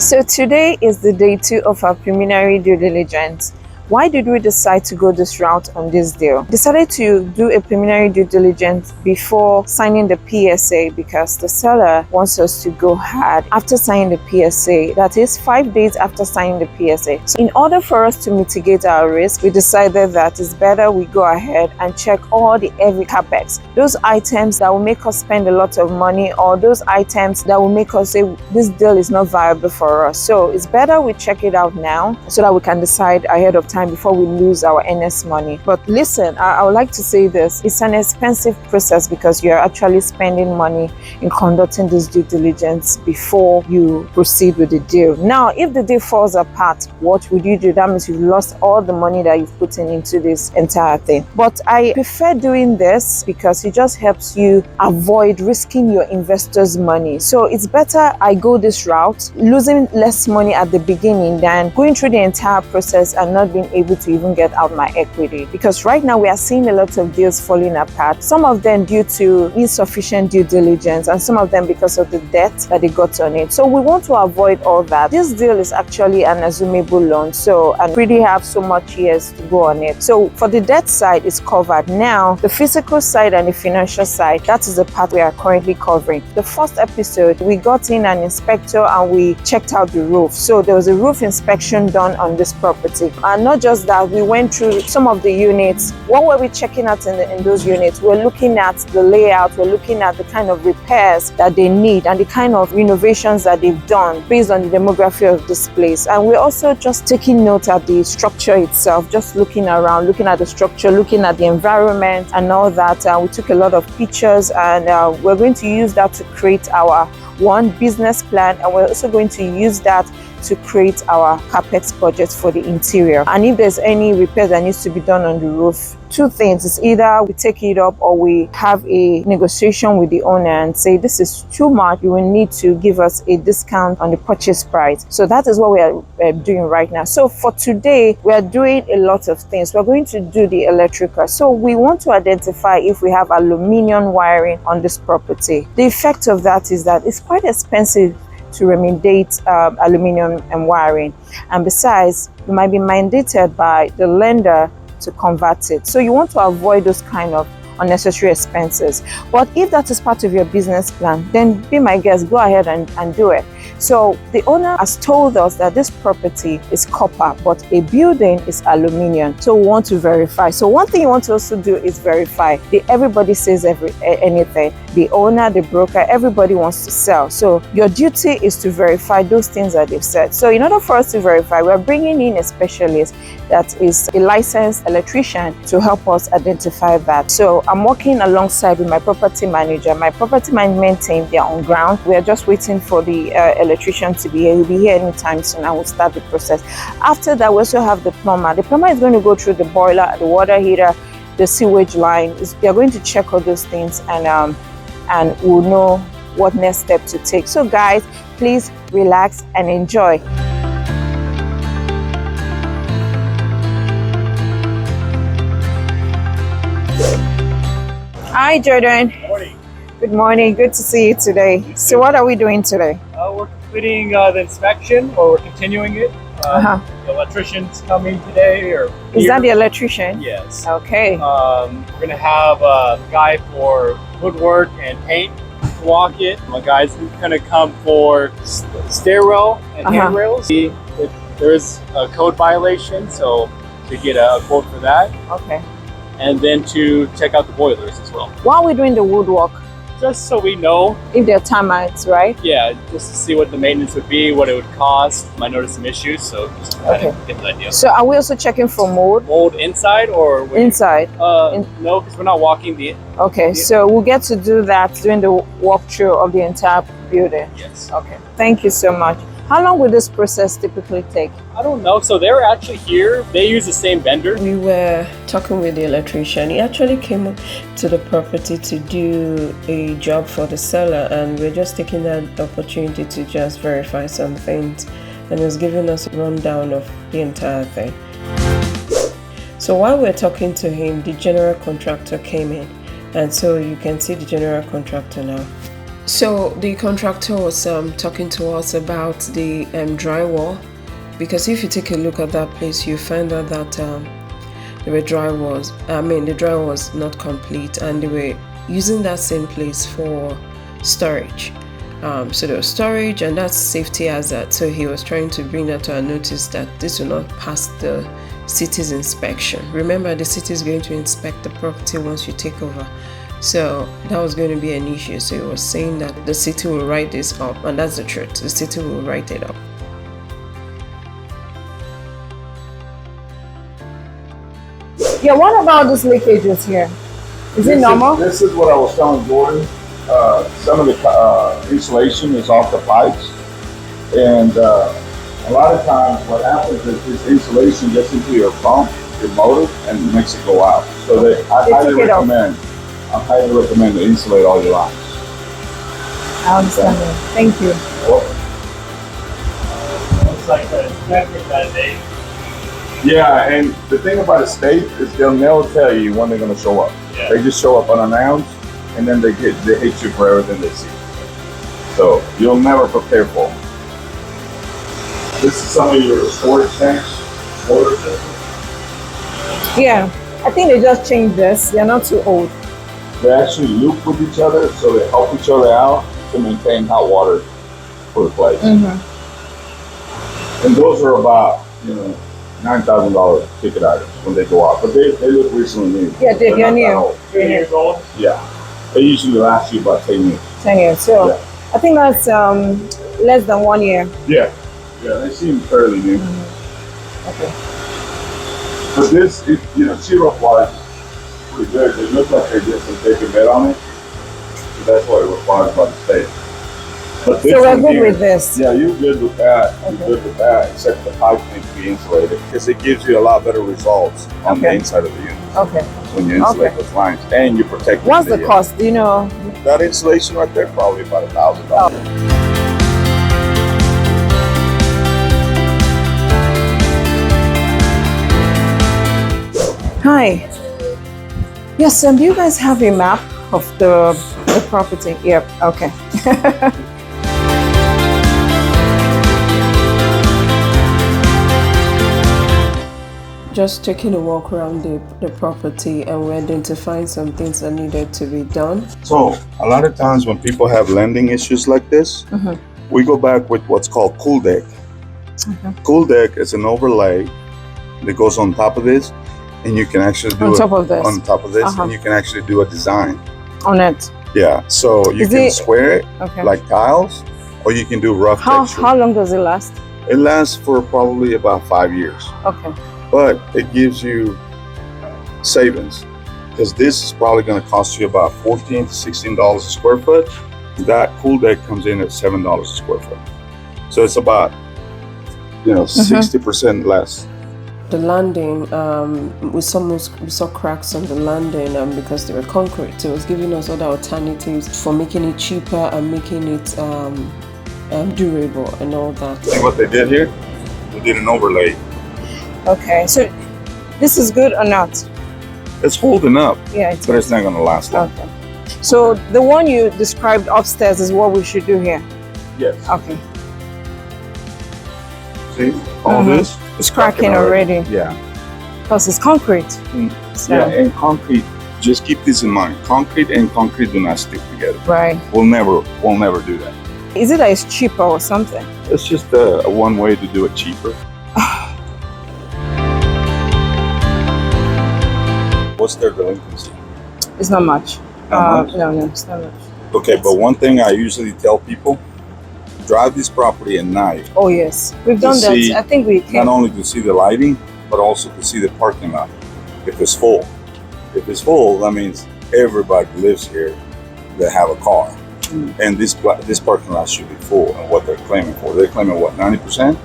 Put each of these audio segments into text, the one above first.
So today is the day 2 of our preliminary due diligence. Why did we decide to go this route on this deal? Decided to do a preliminary due diligence before signing the PSA because the seller wants us to go hard after signing the PSA. That is 5 days after signing the PSA. So in order for us to mitigate our risk, we decided that it's better we go ahead and check all the heavy capex. Those items that will make us spend a lot of money, or those items that will make us say this deal is not viable for us. So it's better we check it out now so that we can decide ahead of time before we lose our NS money. But listen, I would like to say this. It's an expensive process because you're actually spending money in conducting this due diligence before you proceed with the deal. Now, if the deal falls apart, what would you do? That means you've lost all the money that you've put into this entire thing. But I prefer doing this because it just helps you avoid risking your investors' money. So it's better I go this route, losing less money at the beginning than going through the entire process and not being able to even get out my equity. Because right now we are seeing a lot of deals falling apart. Some of them due to insufficient due diligence and some of them because of the debt that they got on it. So we want to avoid all that. This deal is actually an assumable loan, so and really have so much years to go on it. So for the debt side, it's covered. Now the physical side and the financial side, that is the part we are currently covering. The first episode, we got in an inspector and we checked out the roof. So there was a roof inspection done on this property, and not just that, we went through some of the units. What were we checking out in those units? We're looking at the layout, we're looking at the kind of repairs that they need and the kind of renovations that they've done based on the demography of this place. And we're also just taking note at the structure itself, just looking around, looking at the structure, looking at the environment and all that. We took a lot of pictures, and we're going to use that to create our business plan, and we're also going to use that to create our capex budget for the interior. And if there's any repair that needs to be done on the roof, two things: it's either we take it up or we have a negotiation with the owner and say this is too much, you will need to give us a discount on the purchase price. So that is what we are doing right now. So for today, we are doing a lot of things. We're going to do the electrical. So we want to identify if we have aluminum wiring on this property. The effect of that is that it's quite expensive to remediate aluminum and wiring, and besides, you might be mandated by the lender to convert it. So you want to avoid those kind of unnecessary expenses. But if that is part of your business plan, then be my guest, go ahead and do it. So the owner has told us that this property is copper, but a building is aluminum. So we want to verify. So one thing you want to also do is verify. Everybody says anything. The owner, the broker, everybody wants to sell. So your duty is to verify those things that they've said. So in order for us to verify, we're bringing in a specialist that is a licensed electrician to help us identify that. So I'm working alongside with my property manager. My property management team, they're on ground. We are just waiting for the electrician to be here. He'll be here anytime soon and we'll start the process. After that, we also have the plumber. The plumber is going to go through the boiler, the water heater, the sewage line. They're going to check all those things, and we'll know what next step to take. So guys, please relax and enjoy. Hi Jordan. Good morning. Good morning, good to see you today. So what are we doing today? We're completing the inspection, or we're continuing it. The electrician's coming today, or Is that the electrician? Yes. Okay. We're gonna have a guy for woodwork and paint to walk it. My guy's gonna come for stairwell and handrails. See if there is a code violation, so to get a quote for that. Okay. And then to check out the boilers as well. Why are we doing the woodwork? Just so we know. If they're termites, right? Yeah, just to see what the maintenance would be, what it would cost. Might notice some issues, so just kind of get an idea. So are we also checking for mold? Mold inside or inside? No, because we're not walking the. Okay, so we'll get to do that during the walkthrough of the entire building. Yes. Okay. Thank you so much. How long will this process typically take? I don't know. So they're actually here. They use the same vendor. We were talking with the electrician. He actually came to the property to do a job for the seller, and we're just taking that opportunity to just verify some things, and he was giving us a rundown of the entire thing. So while we're talking to him, the general contractor came in, and so you can see the general contractor now. So the contractor was talking to us about the drywall, because if you take a look at that place, you find out that the drywall was not complete, and they were using that same place for storage. So there was storage, and that's safety hazard. So he was trying to bring that to our notice that this will not pass the city's inspection. Remember, the city is going to inspect the property once you take over. So that was going to be an issue. So he was saying that the city will write this up, and that's the truth. The city will write it up. Yeah, what about these leakages here? Is it normal? This is what I was telling Jordan. Some of the insulation is off the pipes, and a lot of times what happens is this insulation gets into your pump, your motor, and makes it go out. So I highly recommend to insulate all your lines. I understand that. Thank you. Looks like the inspector got an 8. Yeah, and the thing about a state is they'll never tell you when they're going to show up. Yeah. They just show up unannounced, and then they hit you for everything they see. So you'll never prepare for them. This is some of your storage tanks, water system. Yeah, I think they just changed this. They're not too old. They actually loop with each other, so they help each other out to maintain hot water for the place. Mm-hmm. And those are about, $9,000 ticket items when they go out, but they look recently new. Yeah, they're not new. that old. 2 years old. Yeah, they usually last you about 10 years. 10 years. So Yeah. I think that's less than 1 year. Yeah, they seem fairly new. Okay. But this, syrup wise, pretty good. They look like they did some taking bet on it, so that's what it requires by the state. But this So we're one good here, with this. Yeah, you're good with that. Okay. You're good with that, except the pipe needs to be insulated because it gives you a lot better results on the Okay. inside of the unit Okay. when you insulate Okay. those lines and you protect. What's the cost? Do you know? That insulation right there, probably about $1,000. Hi. Yes, do you guys have a map of the property? Yep. Okay. Just taking a walk around the property, and we identified some things that needed to be done. So a lot of times when people have lending issues like this, we go back with what's called cool deck. Cool deck is an overlay that goes on top of this, and you can actually do On top of this. on top of this, and you can actually do a design. On it. Yeah, so you Is can it- square it Okay. like tiles, or you can do rough texture. How long does it last? It lasts for probably about 5 years, Okay. but it gives you savings because this is probably going to cost you about $14 to $16 a square foot. That cool deck comes in at $7 a square foot, so it's about 60% less. The landing, we saw cracks on the landing because they were concrete. So it was giving us other alternatives for making it cheaper and making it durable and all that. See what they did here? They did an overlay. Okay. So this is good or not? It's holding up, Yeah. It's but it's not going to last long. okay. So the one you described upstairs is what we should do here. Yes. Okay. See, all this is Cracking already. Yeah. Because it's concrete. So, Yeah, and concrete. Just keep this in mind. Concrete and concrete do not stick together. Right. We'll never do that. Is it that it's cheaper or something? It's just a one way to do it cheaper. What's their delinquency? It's not much. Not much? No, it's not much. Okay, but one thing I usually tell people: drive this property at night. Oh yes, we've To done see- that. I think we Not can. only to see the lighting, but also to see the parking lot. If it's full, that means everybody lives here that have a car, and this parking lot should be full. And what they're claiming for? They're claiming what, 90%,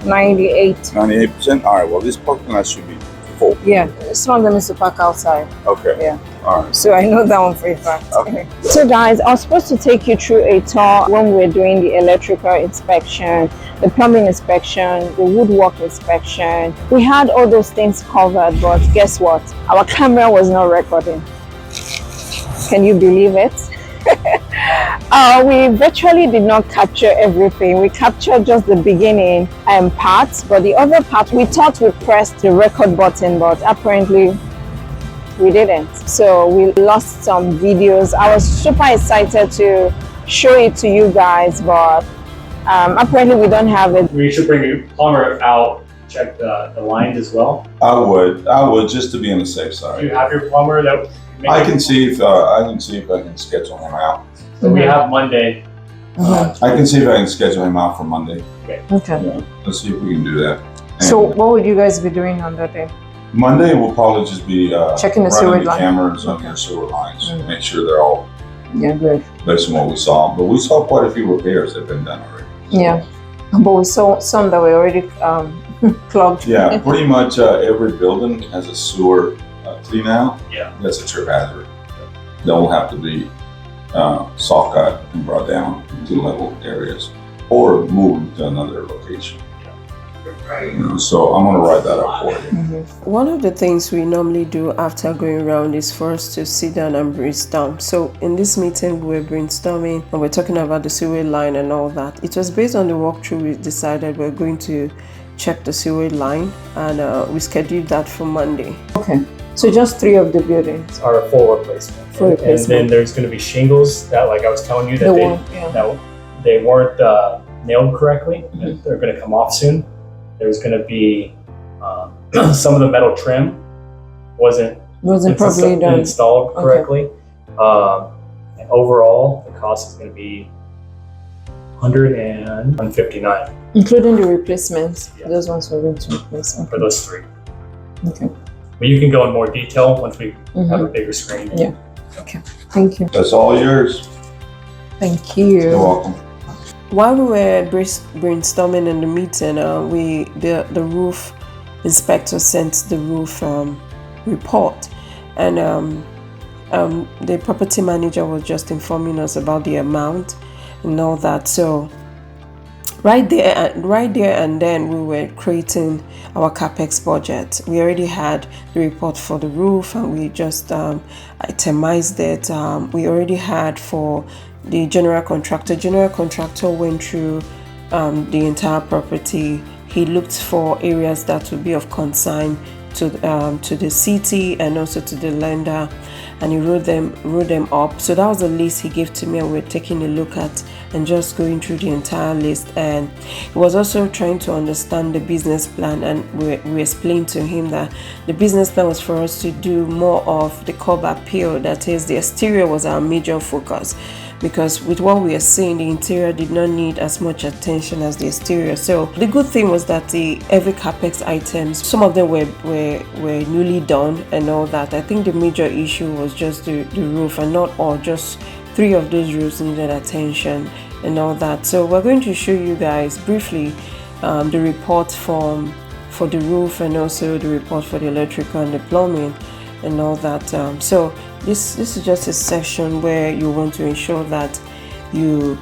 98. 98%. All right. Well, this parking lot should be full. Yeah, some of them is to park outside. Okay. Yeah. All right. So I know that one for a fact. Okay. So guys, I was supposed to take you through a tour when we were doing the electrical inspection, the plumbing inspection, the woodwork inspection. We had all those things covered, but guess what? Our camera was not recording. Can you believe it? We virtually did not capture everything. We captured just the beginning part, but the other part we thought we pressed the record button, but apparently we didn't. So we lost some videos. I was super excited to show it to you guys, but apparently we don't have it. We should bring a plumber out, check the lines as well. I would just to be on the safe side. Do you have your plumber that? I can see if I can schedule him out. So we have Monday. I can see if I can schedule him out for Monday. Okay. Yeah, let's see if we can do that. And So what would you guys be doing on that day? Monday will probably just be Checking the running sewer the line. cameras on your sewer lines, make sure they're all Yeah, good. based on what we saw. But we saw quite a few repairs that have been done already. So, Yeah, but we saw some that were already clogged. yeah, pretty much every building has a sewer clean out. Yeah. That's a trip hazard. They'll have to be saw cut and brought down to level areas or moved to another location. So I'm gonna write that up for you. One of the things we normally do after going around is for us to sit down and brainstorm. So in this meeting, we were brainstorming and we're talking about the sewer line and all that. It was based on the walkthrough we decided we're going to check the sewer line, and we scheduled that for Monday. Okay, so just 3 of the buildings. Are a full replacement. Full replacement. And then there's going to be shingles that, like I was telling you, that The they one, yeah. that they weren't nailed correctly. And they're going to come off soon. There's going to be some of the metal trim wasn't Probably done. installed correctly. And overall, the cost is going to be $159 Including the replacements. Yeah. Those ones we're going to replace. for those 3. Okay. But you can go in more detail once we have a bigger screen. Yeah. Okay. Thank you. That's all yours. Thank you. You're welcome. While we were brainstorming in the meeting, the roof inspector sent the roof report, and the property manager was just informing us about the amount and all that. So right there and then we were creating our capex budget. We already had the report for the roof and we just itemized it. We already had for the general contractor. General contractor went through the entire property. He looked for areas that would be of concern to the city and also to the lender, and he wrote them up. So that was a list he gave to me, and we're taking a look at and just going through the entire list. And he was also trying to understand the business plan, and we explained to him that the business plan was for us to do more of the curb appeal. That is, the exterior was our major focus, because with what we are seeing, the interior did not need as much attention as the exterior. So the good thing was that every capex items, some of them were newly done and all that. I think the major issue was just the roof, and not all, just 3 of those roofs needed attention and all that. So we're going to show you guys briefly the report for the roof, and also the report for the electrical and the plumbing and all that. So this is just a section where you want to ensure that you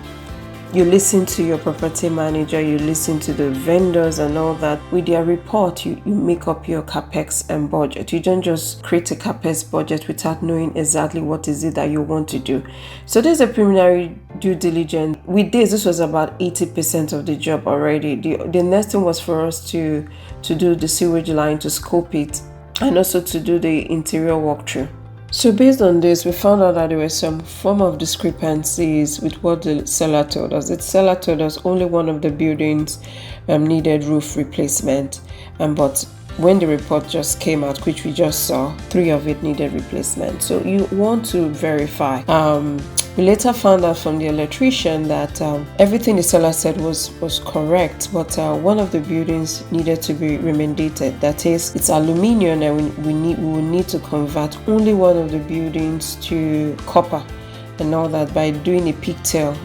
listen to your property manager, you listen to the vendors and all that. With their report, you make up your capex and budget. You don't just create a capex budget without knowing exactly what is it that you want to do. So there's a preliminary due diligence. With this was about 80% of the job already. The next thing was for us to do the sewage line, to scope it, and also to do the interior walkthrough. So based on this, we found out that there were some form of discrepancies with what the seller told us. The seller told us only one of the buildings needed roof replacement, but when the report just came out, which we just saw, 3 of it needed replacement. So you want to verify. We later found out from the electrician that everything the seller said was correct, but one of the buildings needed to be remendated. That is, it's aluminium, and we will need to convert only one of the buildings to copper and all that by doing a pigtail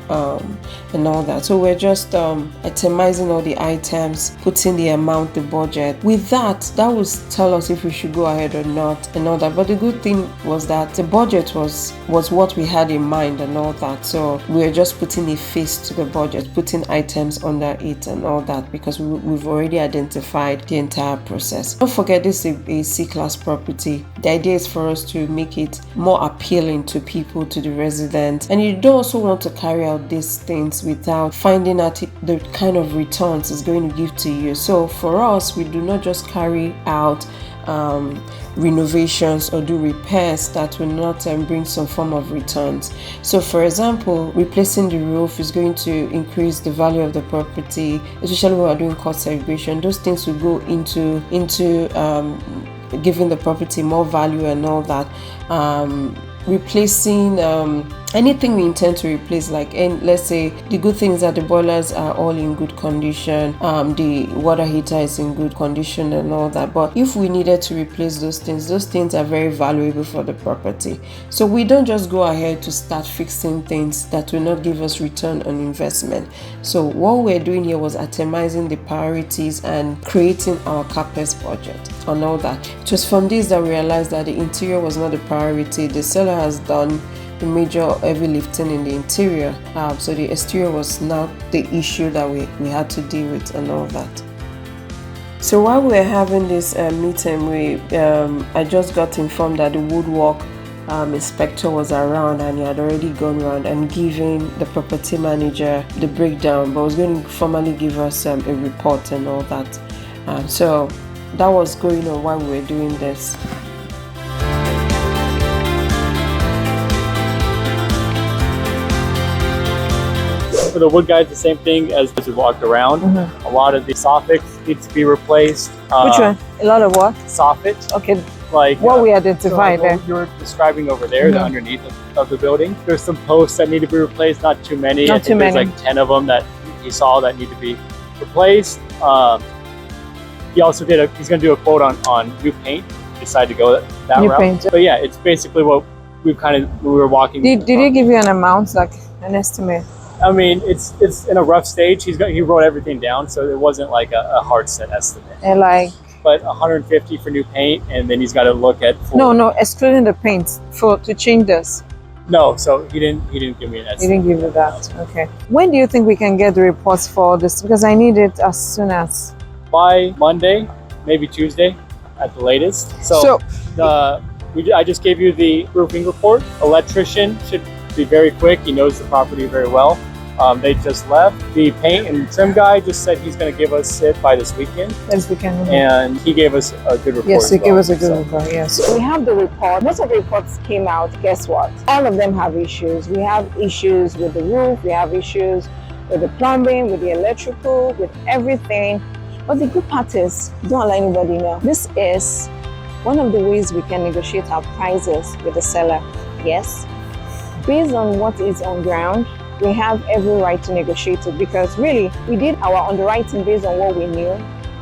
and all that. So we're just itemizing all the items, putting the amount, the budget. With that will tell us if we should go ahead or not and all that. But the good thing was that the budget was what we had in mind and all that. So we're just putting a face to the budget, putting items under it and all that, because we've already identified the entire process. Don't forget, this is a C-class property. The idea is for us to make it more appealing to people, to the residents, resident, and you don't also want to carry out these things without finding out the kind of returns it's going to give to you. So for us, we do not just carry out renovations or do repairs that will not bring some form of returns. So for example, replacing the roof is going to increase the value of the property, especially when we're doing cost segregation. Those things will go into giving the property more value and all that. Replacing anything we intend to replace, like, and let's say the good things that the boilers are all in good condition, the water heater is in good condition and all that. But if we needed to replace those things are very valuable for the property. So we don't just go ahead to start fixing things that will not give us return on investment. So what we're doing here was itemizing the priorities and creating our CapEx budget on all that. It was from this that we realized that the interior was not the priority. The seller has done the major heavy lifting in the interior, so the exterior was not the issue that we had to deal with and all that. So while we were having this meeting, I just got informed that the woodwork inspector was around, and he had already gone around and given the property manager the breakdown, but was going to formally give us a report and all that. So that was going on while we were doing this. For the wood guys, the same thing as we walked around. A lot of the soffits needs to be replaced. Which one? A lot of what? Soffits. Okay. Like what we identified there. You were describing over there, the underneath of the building. There's some posts that need to be replaced. Not too many. Not too many. There's like 10 of them that he saw that need to be replaced. He also he's going to do a quote on new paint. Decided to go that new route. Paint. But yeah, it's basically what we were walking. Did he give you an amount, like an estimate? I mean, it's in a rough stage. He wrote everything down, so it wasn't like a hard set estimate. And like, but 150 for new paint, and then he's got to look at. No, excluding the paint to change this. No, so he didn't give me an estimate. He didn't give you that. Okay. When do you think we can get the reports for this? Because I need it as soon as. By Monday, maybe Tuesday, at the latest. So I just gave you the roofing report. Electrician should be very quick. He knows the property very well. They just left. The paint and trim guy just said he's going to give us it by this weekend. This weekend. And he gave us a good report. Yes, he gave us a good report. Yes. We have the report. Most of the reports came out. Guess what? All of them have issues. We have issues with the roof. We have issues with the plumbing, with the electrical, with everything. But the good part is, don't let anybody know. This is one of the ways we can negotiate our prices with the seller. Yes. Based on what is on ground, we have every right to negotiate it, because really we did our underwriting based on what we knew.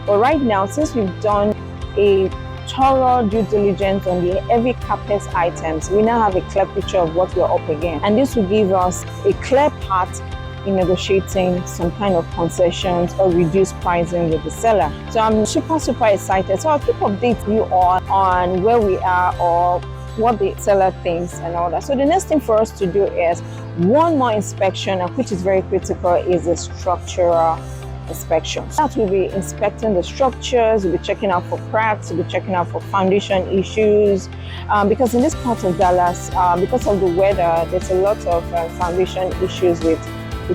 But right now, since we've done a thorough due diligence on the every CapEx items, we now have a clear picture of what we're up against. And this will give us a clear path in negotiating some kind of concessions or reduced pricing with the seller. So I'm super excited. So I'll keep updating you on where we are or what the seller thinks and all that. So the next thing for us to do is one more inspection, which is very critical, is a structural inspection. That will be inspecting the structures, we'll be checking out for cracks, we'll be checking out for foundation issues, because in this part of Dallas, because of the weather, there's a lot of foundation issues with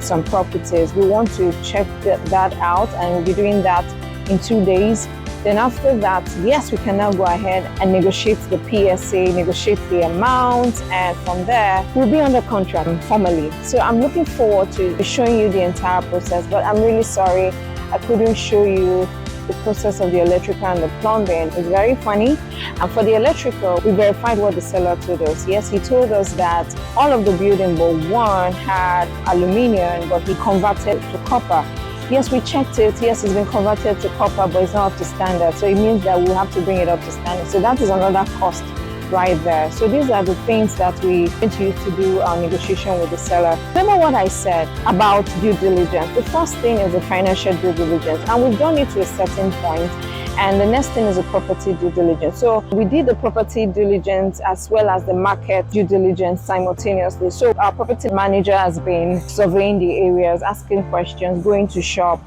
some properties. We want to check that out, and we'll be doing that in 2 days. Then after that, yes, we can now go ahead and negotiate the PSA, negotiate the amount, and from there, we'll be under contract formally. So I'm looking forward to showing you the entire process, but I'm really sorry I couldn't show you the process of the electrical and the plumbing. It's very funny. And for the electrical, we verified what the seller told us. Yes, he told us that all of the building but one had aluminum, but he converted to copper. Yes, we checked it. Yes, it's been converted to copper, but it's not up to standard. So it means that we'll have to bring it up to standard. So that is another cost right there. So these are the things that we going to use to do our negotiation with the seller. Remember what I said about due diligence. The first thing is the financial due diligence, and we've done it to a certain point. And the next thing is a property due diligence. So we did the property diligence as well as the market due diligence simultaneously. So our property manager has been surveying the areas, asking questions, going to shop,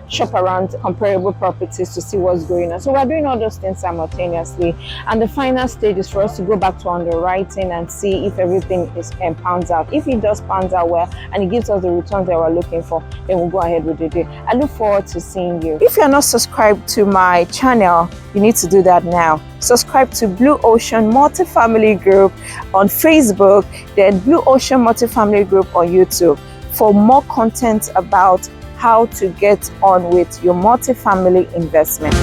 shop around comparable properties to see what's going on. So we're doing all those things simultaneously. And the final stage is for us to go back to underwriting and see if everything is pans out. If it does pans out well and it gives us the returns that we're looking for, then we'll go ahead with the deal. I look forward to seeing you. If you're not subscribed to my channel, you need to do that now. Subscribe to Blue Ocean Multifamily Group on Facebook, then Blue Ocean Multifamily Group on YouTube for more content about how to get on with your multifamily investment.